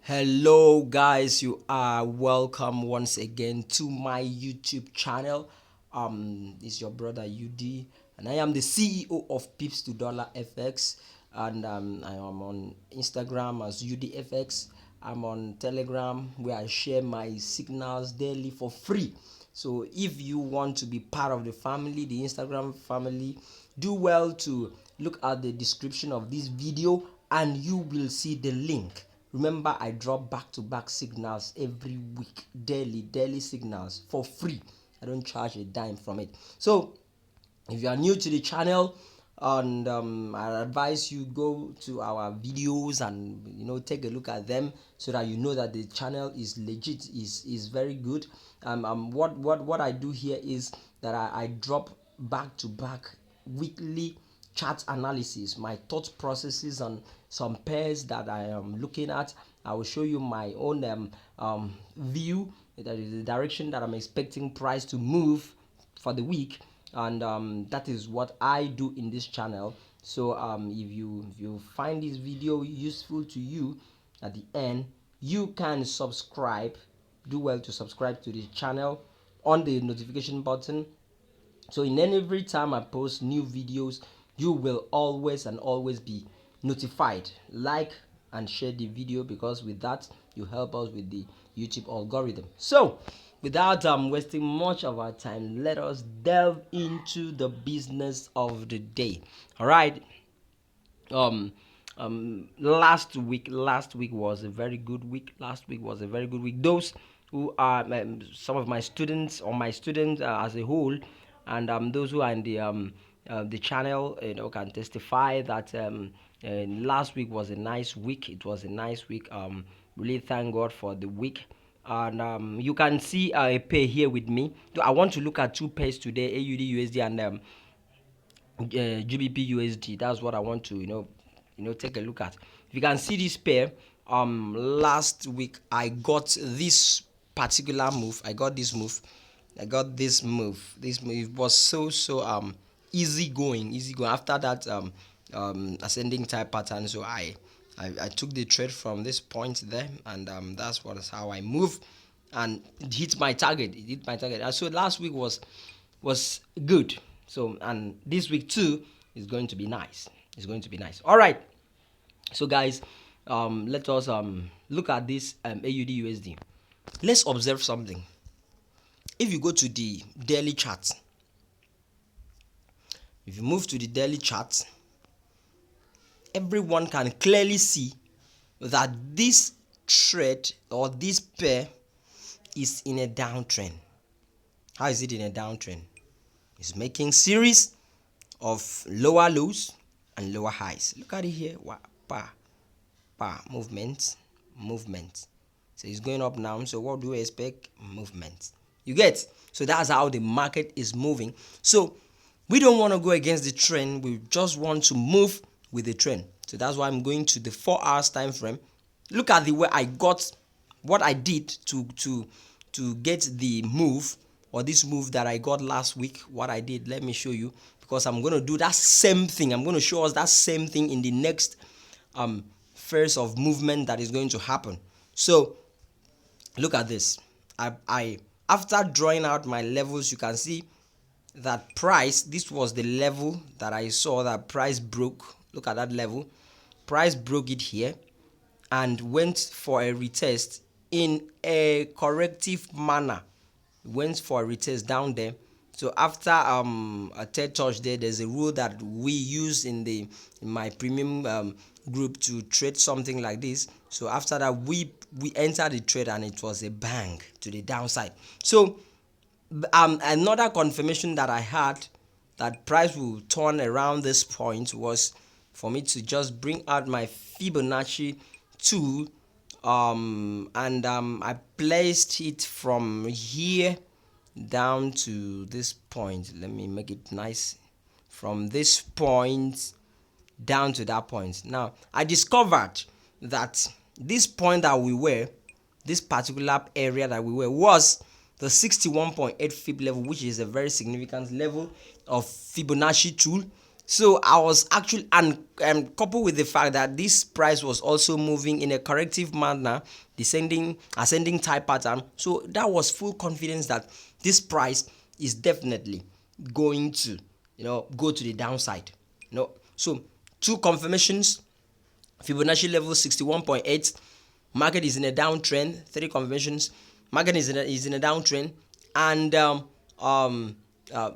Hello guys, you are welcome once again to my YouTube channel. It's your brother UD, and I am the CEO of Pips to Dollar FX, and I am on Instagram as UDFX. I'm on Telegram where I share my signals daily for free. So if you want to be part of the family, the Instagram family, do well to look at the description of this video and you will see the link. Remember, I drop back-to-back signals every week, daily signals for free. I don't charge a dime from it. So if you are new to the channel, and I advise you go to our videos and take a look at them so that you know that the channel is legit, is very good. What I do here is that I drop back to back weekly chart analysis, my thought processes on some pairs that I am looking at. I will show you my own view, that is the direction that I'm expecting price to move for the week, and that is what I do in this channel. So if you find this video useful to you at the end, you can subscribe. Do well to subscribe to the channel on the notification button, so in every time I post new videos, you will always be notified. Like and share the video, because with that you help us with the YouTube algorithm. So without wasting much of our time, let us delve into the business of the day. All right. Last week was a very good week. Those who are some of my students, or my students as a whole, and those who are in the channel, can testify that last week was a nice week. It was a nice week. Really thank God for the week. And you can see a pair here with me. I want to look at two pairs today: AUDUSD and GBPUSD. That's what I want to take a look at. If you can see this pair, last week I got this particular move. I got this move. This move was so easy going. After that ascending type pattern, so I took the trade from this point there, and that's how I move, and it hit my target. And so last week was good. So, and this week too is going to be nice. All right. So guys, let us look at this AUD USD. Let's observe something. If you go to the daily chart, if you move to the daily chart, everyone can clearly see that this trade or this pair is in a downtrend. How is it in a downtrend? It's making series of lower lows and lower highs. Look at it here. Movement. So it's going up now. So what do we expect? Movement. You get? So that's how the market is moving. So we don't want to go against the trend. We just want to move with the trend. So that's why I'm going to the 4 hours time frame. Look at the way I got what I did to get the move, or this move that I got last week. What I did, let me show you, because I'm going to do that same thing. I'm going to show us that same thing in the next phase of movement that is going to happen. So look at this. I after drawing out my levels, you can see that price, this was the level that I saw that price broke. Look at that level. Price broke it here and went for a retest in a corrective manner. Went for a retest down there. So after a third touch there, there's a rule that we use in my premium group to trade something like this. So after that, we entered the trade, and it was a bang to the downside. So another confirmation that I had that price will turn around this point was for me to just bring out my Fibonacci tool, and I placed it from here down to this point. Let me make it nice. From this point down to that point. Now I discovered that this point that we were, this particular area that we were, was the 61.8 Fib level, which is a very significant level of Fibonacci tool. So I was actually, and coupled with the fact that this price was also moving in a corrective manner, descending, ascending type pattern. So that was full confidence that this price is definitely going to, go to the downside. So two confirmations: Fibonacci level 61.8. Market is in a downtrend. Three confirmations: market is in a downtrend, and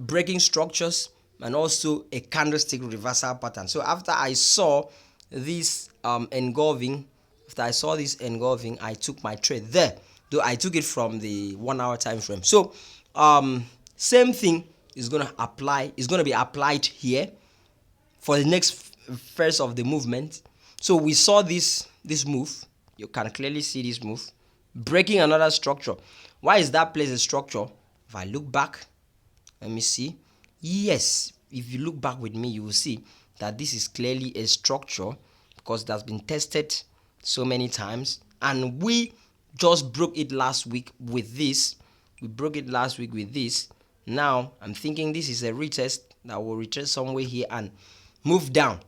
breaking structures, and also a candlestick reversal pattern. So after I saw this engulfing, I took my trade there. Though I took it from the 1 hour time frame. So same thing is gonna be applied here for the next phase of the movement. So we saw this move. You can clearly see this move breaking another structure. Why is that place a structure? If I look back, let me see. Yes, if you look back with me, you will see that this is clearly a structure, because it has been tested so many times, and we just broke it last week with this. Now I'm thinking this is a retest that will retest somewhere here and move down.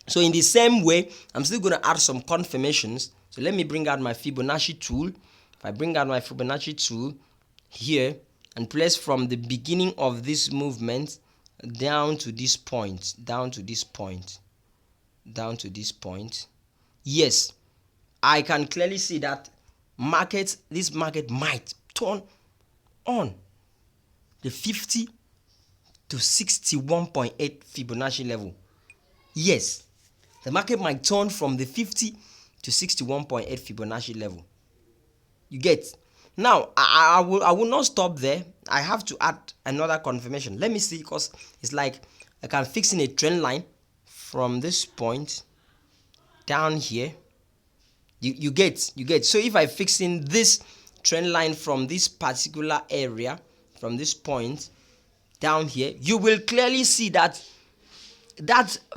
So in the same way, I'm still going to add some confirmations. So let me bring out my Fibonacci tool. If I bring out my Fibonacci tool here and place from the beginning of this movement down to this point, yes, I can clearly see that this market might turn on the 50 to 61.8 Fibonacci level. Yes, the market might turn from the 50 to 61.8 Fibonacci level. You get? Now, I will not stop there. I have to add another confirmation. Let me see, because it's like I can fix in a trend line from this point down here. You get? So if I fix in this trend line from this particular area, from this point down here, you will clearly see that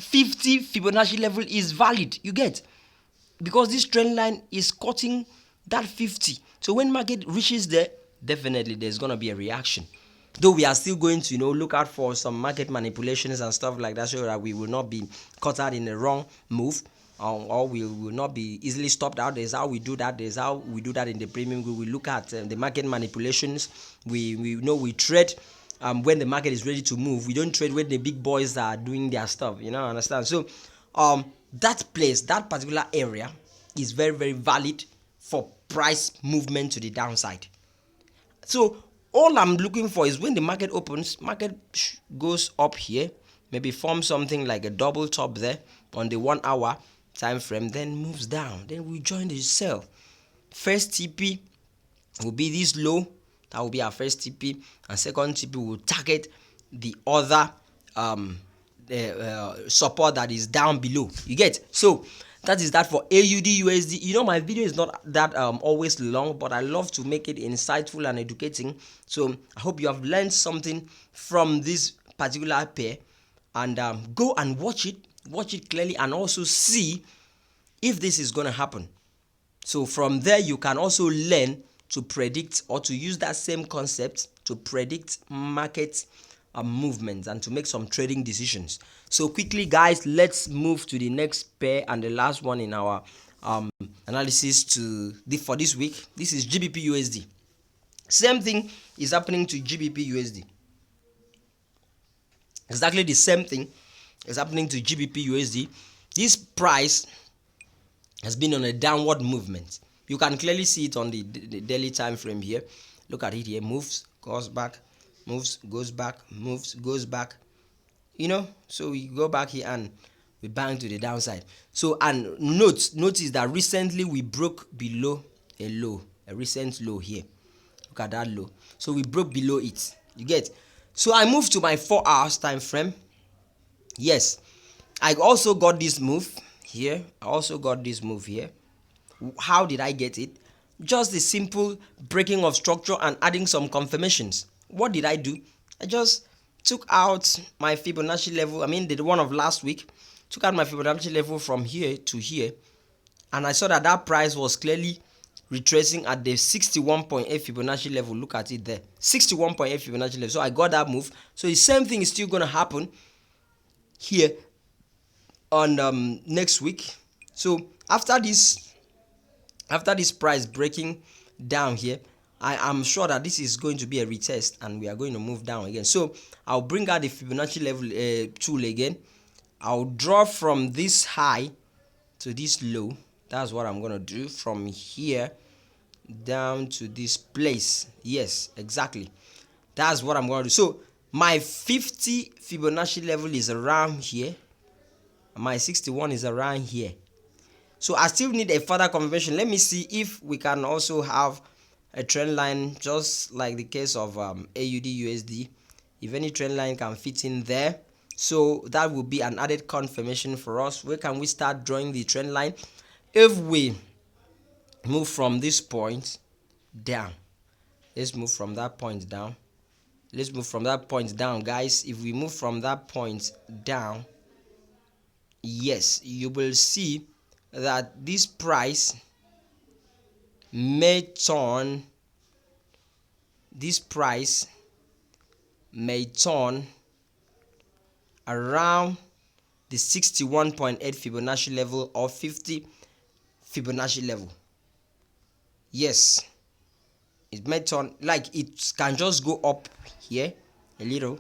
50 Fibonacci level is valid. You get? Because this trend line is cutting that 50. So when market reaches there, definitely there's going to be a reaction. Though we are still going to look out for some market manipulations and stuff like that, so that we will not be caught out in the wrong move, or we will not be easily stopped out. There's how we do that. There's how we do that in the premium. We will look at the market manipulations. We trade when the market is ready to move. We don't trade when the big boys are doing their stuff. Understand? So that particular area is very, very valid for price movement to the downside. So all I'm looking for is when the market opens, market goes up here, maybe form something like a double top there on the 1 hour time frame, then moves down, then we join the sell. First TP will be this low. That will be our first TP, and second TP will target the other support that is down below. You get? So that is that for AUDUSD. My video is not that always long, but I love to make it insightful and educating. So I hope you have learned something from this particular pair, and go and watch it clearly, and also see if this is going to happen. So from there, you can also learn to predict, or to use that same concept to predict market movements and to make some trading decisions. So quickly, guys, let's move to the next pair and the last one in our analysis for this week. This is GBPUSD. Same thing is happening to GBPUSD. Exactly the same thing is happening to GBPUSD. This price has been on a downward movement. You can clearly see it on the daily time frame here. Look at it here. Moves, goes back, moves, goes back, moves, goes back. So we go back here and we bang to the downside. So, and notice that recently we broke below a recent low here. Look at that low. So we broke below it. You get? So I moved to my 4 hours time frame. Yes, I also got this move here. How did I get it? Just a simple breaking of structure and adding some confirmations. What did I do? I just took out my Fibonacci level. The one of last week. Took out my Fibonacci level from here to here, and I saw that price was clearly retracing at the 61.8 Fibonacci level. Look at it there, 61.8 Fibonacci level. So I got that move. So the same thing is still going to happen here on next week. So after this price breaking down here, I am sure that this is going to be a retest and we are going to move down again. So I'll bring out the Fibonacci level tool again. I'll draw from this high to this low. That's what I'm going to do, from here down to this place. Yes, exactly. That's what I'm going to do. So my 50 Fibonacci level is around here. My 61 is around here. So I still need a further confirmation. Let me see if we can also have a trend line, just like the case of AUDUSD. If any trend line can fit in there, so that will be an added confirmation for us. Where can we start drawing the trend line? If we move from this point down, let's move from that point down. Let's move from that point down, guys. If we move from that point down, yes, you will see that this price may turn around the 61.8 Fibonacci level or 50 Fibonacci level. Yes, it may turn, like it can just go up here a little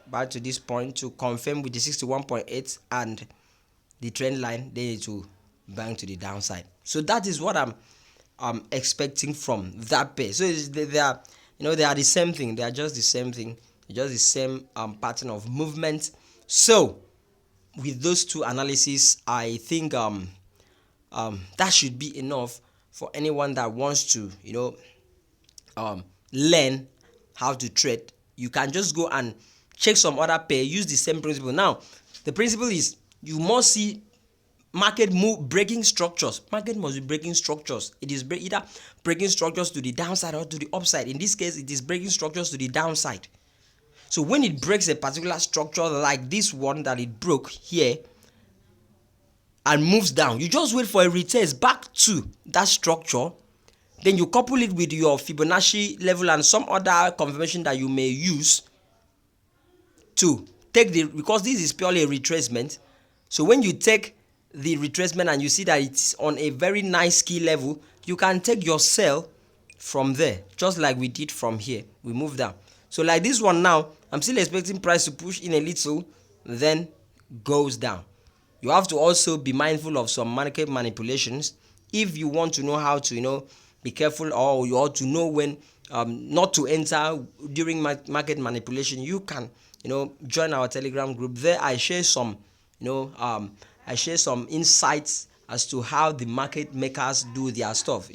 back to this point to confirm with the 61.8 and the trend line, then it will bang to the downside. So that is what I'm expecting from that pair. So they are, they are the same thing. They are just the same thing. Just the same pattern of movement. So with those two analyses, I think that should be enough for anyone that wants to learn how to trade. You can just go and check some other pair, use the same principle. Now the principle is, you must see market move breaking structures. Market must be breaking structures. It is either breaking structures to the downside or to the upside. In this case, it is breaking structures to the downside. So when it breaks a particular structure like this one that it broke here and moves down, you just wait for a retest back to that structure. Then you couple it with your Fibonacci level and some other confirmation that you may use to take because this is purely a retracement. So when you take the retracement and you see that it's on a very nice key level, you can take your sell from there, just like we did from here. We move down. So like this one now, I'm still expecting price to push in a little, then goes down. You have to also be mindful of some market manipulations if you want to know how to be careful, or you ought to know when not to enter during market manipulation. You can join our Telegram group. There I share some insights as to how the market makers do their stuff.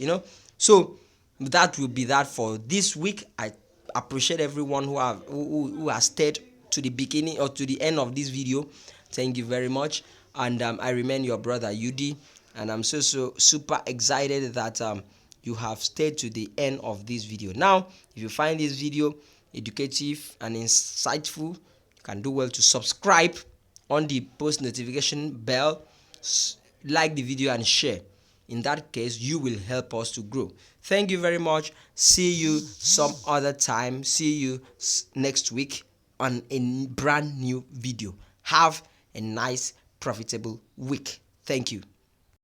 So that will be that for this week. I appreciate everyone who has stayed to the beginning or to the end of this video. Thank you very much. And I remain your brother UD, and I'm so super excited that you have stayed to the end of this video. Now, if you find this video educative and insightful, you can do well to subscribe on the post notification bell, like the video and share. In that case, you will help us to grow. Thank you very much. See you some other time. See you next week on a brand new video. Have a nice, profitable week. Thank you.